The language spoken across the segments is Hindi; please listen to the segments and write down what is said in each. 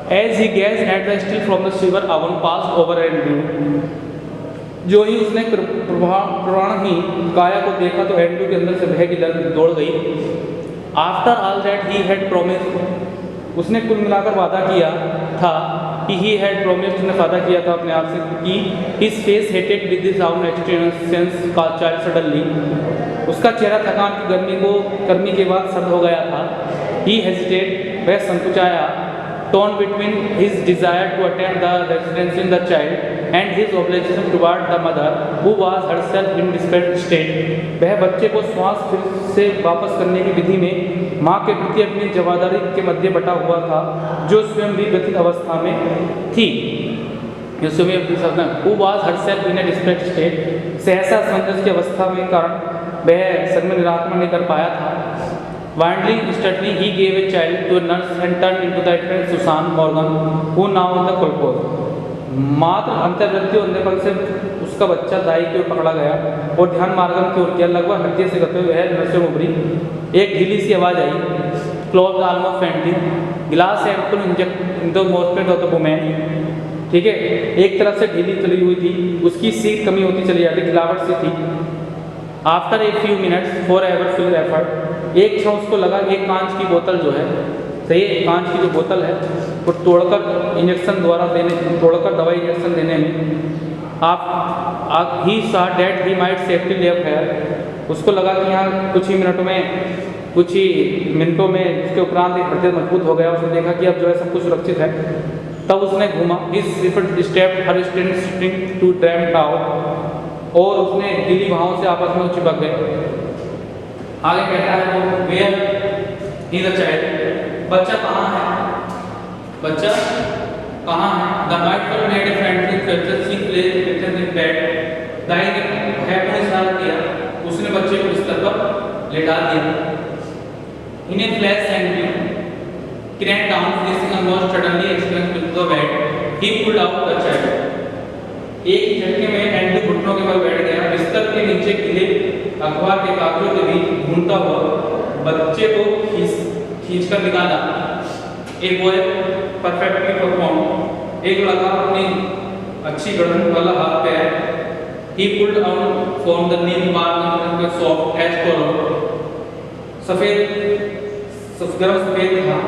As he gazed at the still from the silver oven passed over Andrew, जो ही उसने प्रवाण ही काया को देखा तो एंड्रू के अंदर से भय की लहर दौड़ गई। After all that he had promised, उसने कुल मिलाकर वादा किया था कि ही हैड प्रोमिस्ड, उसने वादा किया था अपने आप से कि his face hated with this sound experience का चाइल्ड सडनली, उसका चेहरा थकान की गर्मी के बाद सर्द हो गया था। ही हेजिटेड, वह संकुचाया, torn between his desire to attend the residence in the child and his obligation toward the mother who was herself in desperate state। वह बच्चे को श्वास फिर से वापस करने की विधि में माँ के प्रति अपनी जवाबदारी के मध्य बटा हुआ था, जो स्वयं भी व्यथित अवस्था में थी। who was herself in a desperate state, सहसा असमंजस की अवस्था में कारण वह सदमे निराकरण नहीं कर पाया था। Wildly, instantly, he gave a child to a nurse and turned into the friend Susan Morgan, who now in the colpose। मात्र अंतर्वृत्ति होने से उसका बच्चा दाई की ओर पकड़ा गया और ध्यान मार्गम की ओर किया। लगभग हड्डी से कटे हुए नर्स से उभरी एक ढीली सी आवाज आई, close almost fainting, glass and pull inject the मोस्पेट ऑफ द वुमेन। ठीक है, एक तरफ से ढीली चली हुई थी, उसकी सीख कमी होती चली जाती, खिलावट से थी। After a few minutes for ever fill effort, एक क्षण उसको लगा एक कांच की बोतल जो है, सही है, कांच की जो बोतल है वो तोड़कर इंजेक्शन द्वारा तोड़कर दवाई इंजेक्शन देने में आप ही सा डेट ही माइट सेफ्टी लेव है। उसको लगा कि यहाँ कुछ ही मिनटों में उसके उपरांत एक हृदय मजबूत हो गया। उसने देखा कि अब जो है सब कुछ सुरक्षित है। तब उसने घूमा, इस स्टेप हर स्ट्रिंग टू ड्रैम टाउ, और उसने गिली भावों से आपस में चिपक गए। आगे कहता है वो वेयर इज द चाइल्ड, बच्चा कहाँ है, बच्चा कहाँ है। The might made a friendly fracture she place it in bed, दाई ने है को इशारा किया, उसने बच्चे को बिस्तर पर लेटा दिया। In a flash and crane down facing almost suddenly experience with the bed, he pulled out the child. एक ही झटके में एंड्रू घुटनों के बल बैठ गया, बिस्तर के नीचे गिले अखबार के कागजों के बीच घूमता हुआ बच्चे को खींचकर निकाला। एक बॉय परफेक्टली परफॉर्म, एक लड़का अपनी अच्छी गठन वाला हाथ पैर, he pulled out from the नीम बार सॉफ्ट एज कॉलर, गरम सफेद था,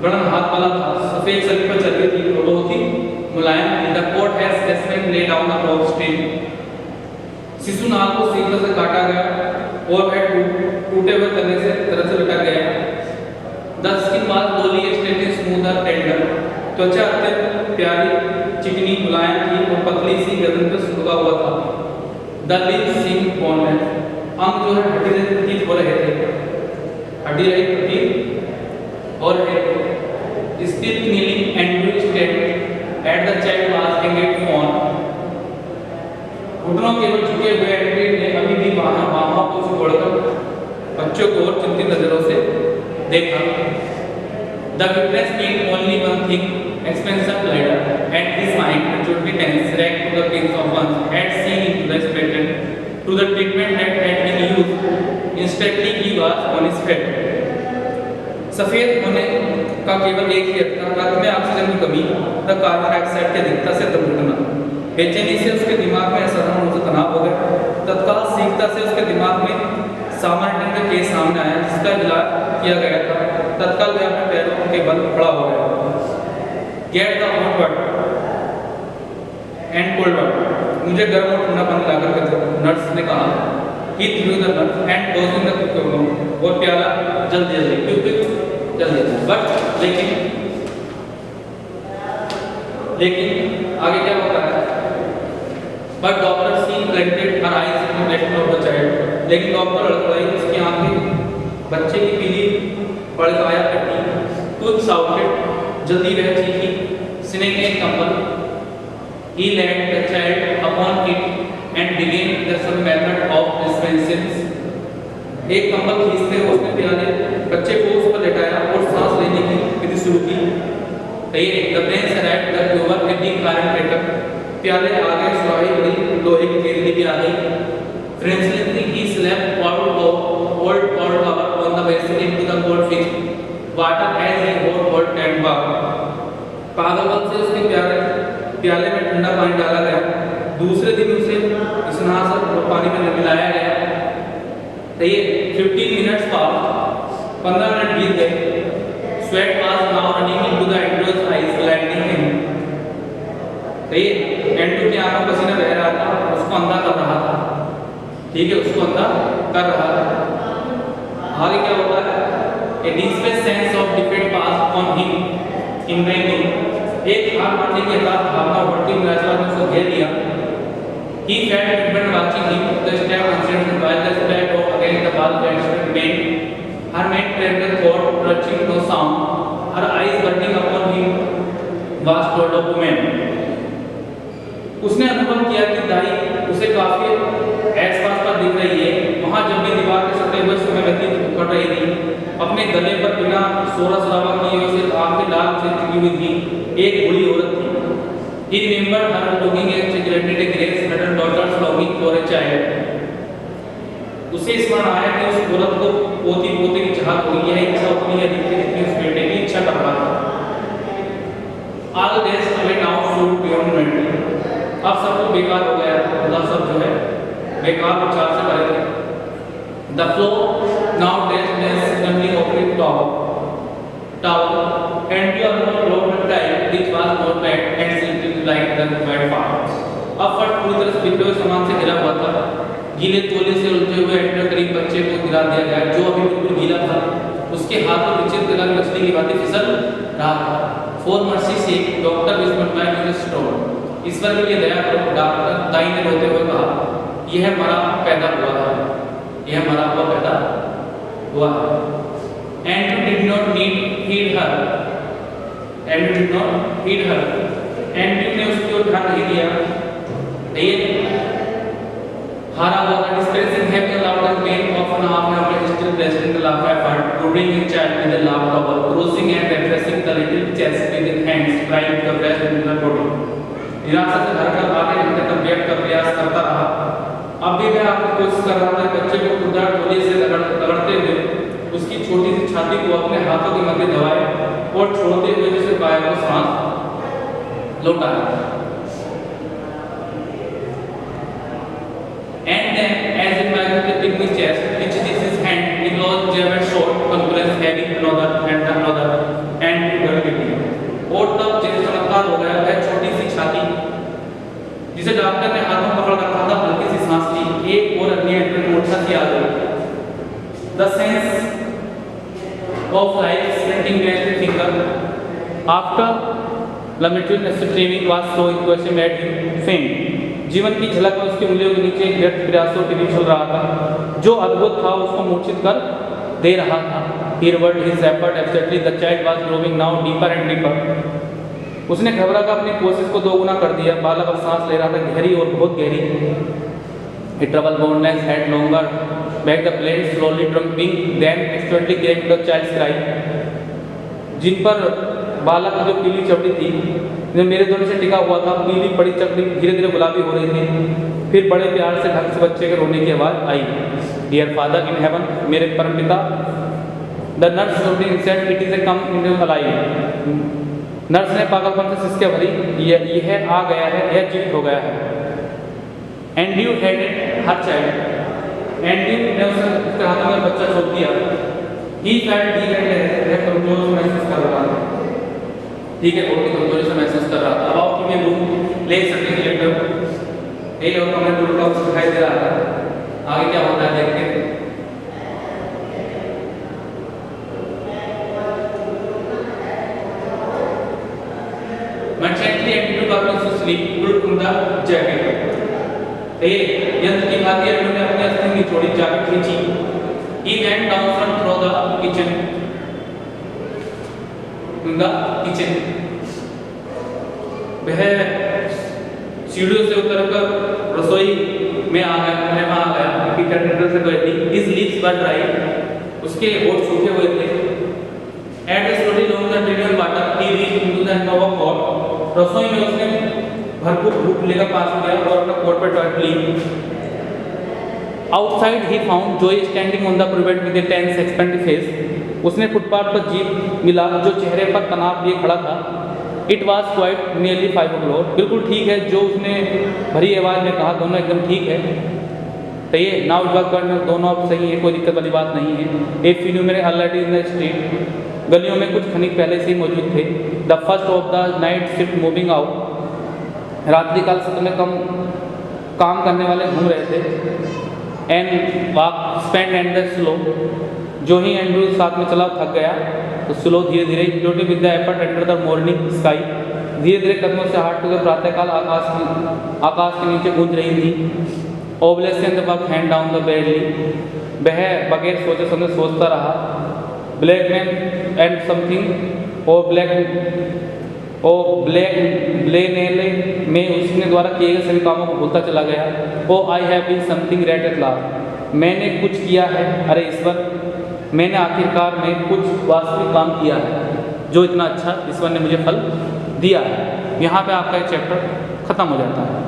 गरम हाथ वाला था, सफेद शरीर पर चल रही थी, बहुत ही मुलायम। The coat has just laid down the broad stream, शिशु नाल को सीधे से काटा गया और वह टूटे हुए तने से तरह से लटक गया। द स्किन वाज डोली एक्सटेंडेड स्मूथ और टेंडर, त्वचा अत्यंत प्यारी चिकनी मुलायम थी और पतली सी गर्दन पर सुलगा हुआ था। द लिप्स सीम्ड बोनलेस, अंग जो है हड्डी से प्रतीत हो रहे थे, हड्डी रहित प्रतीत और still kneeling Andrew stared at the child was hanging on, घुटनों के बल झुके हुए एंड्रू ने अभी भी बाहों को छोड़कर बच्चों को और चिंतित नजरों से देखा। The witness did only one thing, expansion bladder, and his mind, which would be tense, racked to the pins of once had seen into the expectant, to the treatment that had been used. Instantly he was on his feet. सफेद होने का केवल एक ही अर्थ था, रक्त में ऑक्सीजन की कमी, द कार्बन डाइऑक्साइड की अधिकता से दम घुटना। बेचैनी से उसके दिमाग में असाधारण रूप से तनाव हो गया। तत्काल सीखता से उसके दिमाग में सामान्य ढंग का केस सामने आया जिसका इलाज किया गया था। तत्काल वह अपने पैरों के बल खड़ा हो गया। Get the hot water and cold water, मुझे गर्म और ठंडा पानी लाकर के दो, नर्स ने कहा। He threw the nurse and dodging the cook, और प्याला जल्दी जल्दी बट लेकिन आगे क्या होता है। But doctor she planted her eyes in the direction of the child, लेकिन डॉक्टर लड़खड़ाई उसकी आंखें बच्चे की पीली पड़काया करती। कुछ साउटेड, जल्दी वह चीखी। स्नेक ए कंबल, he laid the child upon it and began the some method of suspension। एक कंबल खींचते हुए उसने प्याले बच्चे को उस पर लेटाया और सांस लेने की विधि शुरू की। The Prince arrived the over a big iron platter, प्याले आगे सुराही बड़ी लोहे की केतली भी आ गई। फ्रेंचली he slapped old cover on the basin into the cold fish water as a hot tent bag, पागलपन से उसके प्याले में ठंडा पानी डाला गया। दूसरे दिन उसे स्नान और पानी में मिलाया गया। तो ये 15 मिनट्स पास 15 मिनट बीत गए। Sweat was now running into the Andros eyes blinding him. तो ये एंड्रो की आंखों में पसीना बह रहा था, उसको अंधा कर रहा था। ठीक है, उसको अंधा कर रहा था। आगे क्या होता है? A deep sense of defeat passed on him in vain। एक हार मानने की हताश भावना बढ़ती हुई निराशा ने उसको घेर लिया। He felt different watching him, the step uncertain while the step of against the ball went remained. Her main tender thought touching no sound, her eyes burning upon him was told of woman। उसने अनुभव किया कि दाई उसे काफी आसपास पर दिख रही है। वहां जब भी दीवार के सटे हुए समय व्यतीत कर रही थी, अपने गले पर बिना सोरा सराबा किए उसे आग के लाल से टिकी हुई थी, एक बूढ़ी औरत थी। He remembered her looking at cigarette a grace her daughter's longing for a child। उसे स्मरण आया कि उस औरत को पोती पोते की चाहत हुई। यह इच्छा उतनी है जितनी उस बेटे की इच्छा कर रहा था। All days away now should beyond memory। अब सब कुछ बेकार हो गया, मतलब सब जो है बेकार विचार से भरे थे। The flow now days suddenly opened towel and you almost brought the time which was not bad and silky like the white part। अब फट पूरी तरह से बिखरे हुए सामान से घिरा हुआ था। गीले तोले से उलझे हुए एंड्रो करीब बच्चे को गिरा दिया गया, जो अभी बिल्कुल गीला था। उसके हाथ में विचित्र रंग मछली की बातें फिसल रहा था। For mercy sake, doctor whispered my Mrs. Stone। ईश्वर के लिए दया करो, डॉक्टर दाई ने रोते हुए कहा, यह मरा पैदा हुआ है, यह मरा हुआ पैदा हुआ है। Andrew did not heed her। Andrew did not heed her। Andrew ने उसकी ओर ध्यान नहीं दिया। हारा हुआ था। Dispensing heavy louder pain of an half an hour still resting the laugh effort, brooding a child with a laugh cover, crossing and refreshing the little chest with his hands, trying to rest in the body। निराशा से घर का आधे घंटे तक बैठ कर प्रयास करता रहा। अब भी मैं आपकी कोशिश कर रहा था बच्चे को खुदा गोली से रगड़ते हुए उसकी छोटी सी छाती को अपने हाथों के मध्य दबाए और छोड़ते हुए जिसे पाया को सांस लौटाया। And then, as if magnetic his chest, which is his hand, he closed German short, confluence heavy another and another and gravity। और तब जैसे चमत्कार हो गया, वह छोटी सी छाती जिसे डॉक्टर ने हाथों पकड़ रखा था, हल्की सी सांस ली, एक और अन्य मोटा सी आ गई। The sense of life sprinting against the finger after Lamitun streaming was so equation made him faint। जीवन की झलक में उसकी उंगलियों के नीचे व्यर्थ प्रयासों के बीच चल रहा था, जो अद्भुत था उसको मूर्छित कर दे रहा था। He revealed his effort absently, the child was growing now deeper and deeper। उसने घबरा कर अपनी कोशिश को दोगुना कर दिया। बालक अब सांस ले रहा था, गहरी और बहुत गहरी। He troubled boundless head longer back the plane slowly drumming, then expertly came to the child's cry। जिन पर बालक की जो पीली चमड़ी थी, जो मेरे दोनों से टिका हुआ था, पीली बड़ी चमड़ी धीरे धीरे गुलाबी हो रही थी। फिर बड़े प्यार से ढंग से बच्चे के रोने की आवाज़ आई। डियर फादर इन हेवन, मेरे परम पिता। The nurse said it is a come in alive. Nurse ने पागलपन से सिसके भरी, यह आ गया है, यह जीवित हो गया है। Andrew had her child. Andrew ने उसके हाथों में बच्चा छोड़ दिया। ही फेल्ट वीक एंड कमजोर महसूस कर रहा था। ठीक है, बहुत ही कमजोरी से महसूस कर रहा था। अबाउट टू बी मूव ले सकते लेटर ये और हमें दूर का दिखाई दे रहा था। आगे क्या होता है देखते हैं। Merchantly Andrew got to sleep, pulled from the jacket। यंत्र की भांति एंड्रू ने अपनी अस्थिंग की चौड़ी जैकेट खींची। He went down through the kitchen। वह सीढ़ियों से उतरकर रसोई में आ गया। पीटर से बैठी। His lips were dry। उसके होठ सूखे हुए थे। At the slowly along the table water, he reached into the hand of a pot। रसोई में उसने भरपूर भूख लेकर पास किया और अपना कोट पर टॉयलेट ली। Outside he found Joy standing on the pavement with a tense, expectant face। उसने फुटपाथ पर जीप मिला जो चेहरे पर तनाव लिए खड़ा था। It was quite nearly 5 o'clock। बिल्कुल ठीक है, जो उसने भरी आवाज़ में कहा दोनों एकदम ठीक है, सही है। नाउ इट वॉज क्वाइट, दोनों अब सही है, कोई दिक्कत वाली बात नहीं है। A few miners already in the street, गलियों में कुछ खनिक पहले से ही मौजूद थे। The first of the night shift moving out, रात्रिकाल सत्र में काम करने वाले घूम रहे थे। And walk spend and the slow, जो ही एंड्रू साथ में चला थक गया तो स्लो धीरे धीरे floating with the effort under the morning sky, धीरे धीरे कदमों से हाथ टूके प्रातःकाल आकाश के नीचे गूंज रही थी। ओबलेसेंट work hand down the badly, वह बगैर सोचे समझे सोचता रहा। Black man and something oh black ब्लेनेले में उसने द्वारा किए गए सभी कामों को भूलता चला गया। Oh I have been something great at last, मैंने कुछ किया है, अरे ईश्वर मैंने आखिरकार में कुछ वास्तविक काम किया है जो इतना अच्छा ईश्वर ने मुझे फल दिया है। यहाँ पे आपका एक चैप्टर ख़त्म हो जाता है।